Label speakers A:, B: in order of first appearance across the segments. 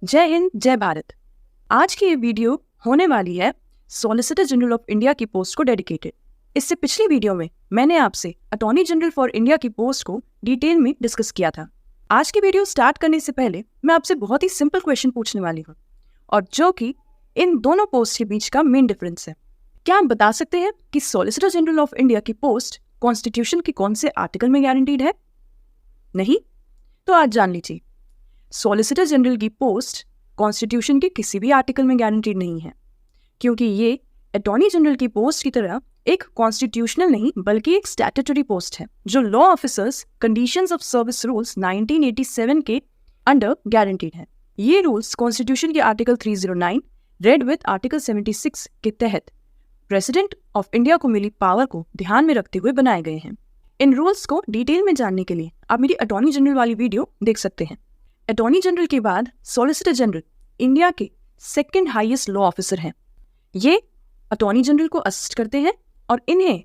A: जय हिंद, जय भारत। आज की ये वीडियो होने वाली है सॉलिसिटर जनरल ऑफ इंडिया की पोस्ट को डेडिकेटेड। इससे पिछली वीडियो में मैंने आपसे अटॉर्नी जनरल फॉर इंडिया की पोस्ट को डिटेल में डिस्कस किया था। आज की वीडियो स्टार्ट करने से पहले मैं आपसे बहुत ही सिंपल क्वेश्चन पूछने वाली हूँ, और जो कि इन दोनों पोस्ट के बीच का मेन डिफरेंस है। क्या आप बता सकते हैं कि सॉलिसिटर जनरल ऑफ इंडिया की पोस्ट कॉन्स्टिट्यूशन के कौन से आर्टिकल में गारंटीड है? नहीं? तो आज जान लीजिए, सॉलिसिटर जनरल की पोस्ट कॉन्स्टिट्यूशन के किसी भी आर्टिकल में गारंटीड नहीं है, क्योंकि ये अटॉर्नी जनरल की पोस्ट की तरह एक कॉन्स्टिट्यूशनल नहीं बल्कि एक स्टैट्यूटरी पोस्ट है, जो law officers conditions of service rules 1987 के अंडर गारंटीड है। ये रूल्स कॉन्स्टिट्यूशन के आर्टिकल 309 रेड विद आर्टिकल 76 के तहत प्रेसिडेंट ऑफ इंडिया को मिली पावर को ध्यान में रखते हुए बनाए गए हैं। इन रूल्स को डिटेल में जानने के लिए आप मेरी अटॉर्नी जनरल वाली वीडियो देख सकते हैं। अटॉर्नी जनरल के बाद सॉलिसिटर जनरल इंडिया के सेकंड हाईएस्ट लॉ ऑफिसर हैं। ये अटॉर्नी जनरल को असिस्ट करते हैं और इन्हें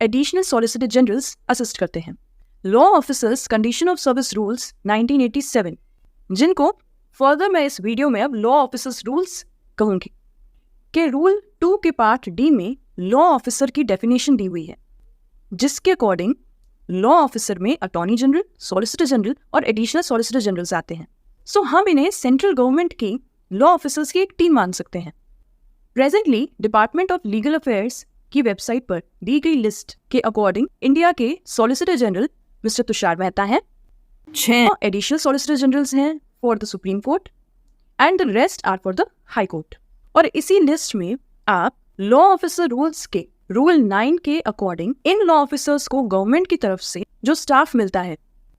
A: एडिशनल सॉलिसिटर जनरल्स असिस्ट करते हैं। Law officers condition of service rules 1987, जिनको फर्दर मैं इस वीडियो में अब लॉ ऑफिसर्स रूल्स कहूंगी, के रूल 2 के पार्ट डी में लॉ ऑफिसर की डेफिनेशन दी हुई है, जिसके अकॉर्डिंग लॉ ऑफिसर में अटॉर्नी जनरल, सॉलिसिटर जनरल और एडिशनल सॉलिसिटर जनरल्स आते हैं। सो हम इन्हें सेंट्रल गवर्नमेंट की लॉ ऑफिसर्स की एक टीम मान सकते हैं। Presently department of legal affairs की वेबसाइट पर दी गई लिस्ट के अकॉर्डिंग इंडिया के solicitor general mister Tushar Mehta हैं, 6 एडिशनल सॉलिसिटर जनरल्स हैं for the supreme court and the rest are for the high court. और इसी लिस्ट में आप लॉ ऑफिसर रूल्स के रूल 9 के अकॉर्डिंग इन लॉ ऑफिसर्स को गवर्नमेंट की तरफ से जो स्टाफ मिलता है,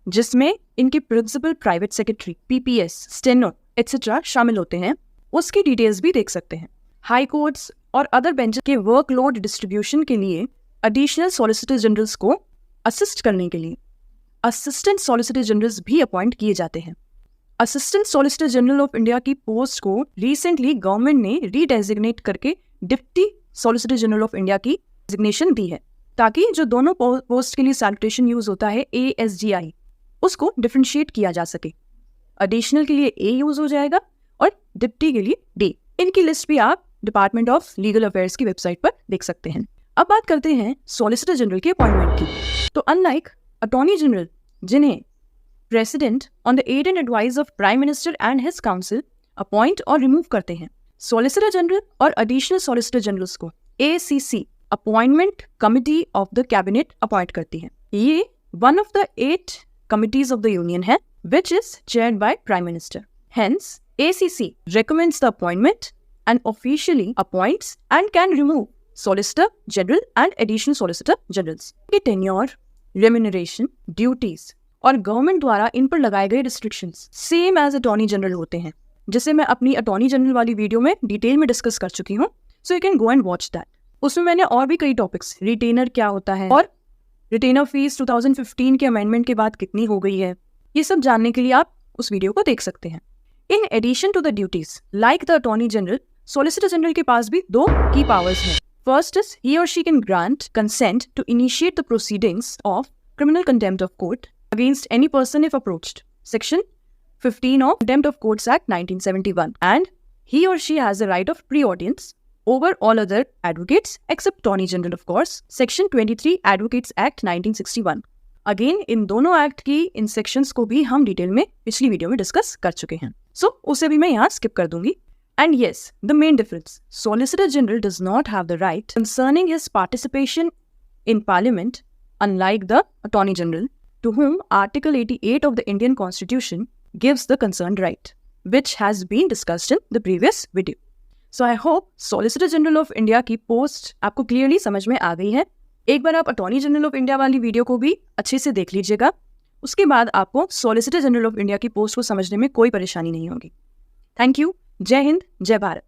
A: जिसमें इनके principal, private secretary, PPS, steno etcetera शामिल होते हैं, उसकी डिटेल्स भी देख सकते हैं। हाई कोर्ट्स और अदर बेंच के वर्कलोड डिस्ट्रीब्यूशन के लिए एडिशनल सॉलिसिटर जनरल्स को असिस्ट करने के लिए असिस्टेंट सॉलिसिटर जनरल्स भी अपॉइंट किए जाते हैं। Assistant solicitor general of India की पोस्ट को रिसेंटली गवर्नमेंट ने रीडेजिग्नेट करके deputy solicitor general of India की डिजिग्नेशन दी है, ताकि जो दोनों पोस्ट के लिए सैलुटेशन यूज होता है ASGI, उसको डिफरेंशिएट किया जा सके। एडिशनल के लिए A यूज हो जाएगा और डिप्टी के लिए D। इनकी लिस्ट भी आप डिपार्टमेंट ऑफ लीगल अफेयर्स की वेबसाइट पर देख सकते हैं। अब बात करते हैं सॉलिसिटर जनरल के अपॉइंटमेंट की। तो अनलाइक अटॉर्नी जनरल, जिन्हें president on the aid and advice of prime minister and his council appoint और रिमूव करते हैं, सॉलिसिटर जनरल और एडिशनल सॉलिसिटर जनरल्स को ACC appointment committee of the cabinet appoint करती है। ये one of the 8 committees of the union है, which is chaired by prime minister. Hence ACC recommends the appointment and officially appoints and can remove solicitor general and additional solicitor generals के tenure, remuneration, duties और government द्वारा इन पर लगाए गए restrictions same as attorney general होते हैं, जिसे मैं अपनी अटॉर्नी जनरल वाली वीडियो में डिटेल में डिस्कस कर चुकी हूँ। So you can go and watch that. उसमें मैंने और भी कई टॉपिक्स, रिटेनर क्या होता है और रिटेनर फीस 2015 के अमेंडमेंट के बाद कितनी हो गई है, ये सब जानने के लिए आप उस वीडियो को देख सकते हैं। In addition to the duties like the attorney general, solicitor general के पास भी 2 की पावर्स हैं। फर्स्ट इज ही और she can grant consent to initiate the proceedings of criminal contempt of court against any person if approached, section 15 of Contempt of Courts Act 1971, and he or she has the right of pre-audience over all other advocates except Attorney General, of course, section 23 Advocates Act 1961। Again in दोनों act की इन sections को भी हम detail में पिछली video में discuss कर चुके हैं, सो उसे भी मैं यहाँ स्किप कर दूंगी। And yes, the main difference, solicitor general does not have the right concerning his participation in parliament, unlike the attorney general, to whom Article 88 of the Indian Constitution gives the concerned right, which has been discussed in the previous video. So I hope Solicitor General of India की post आपको clearly समझ में आ गई है। एक बार आप attorney general of India वाली video को भी अच्छे से देख लीजिएगा, उसके बाद आपको सॉलिसिटर जनरल ऑफ इंडिया की पोस्ट को समझने में कोई परेशानी नहीं होगी। Thank you. जय हिंद, जय भारत।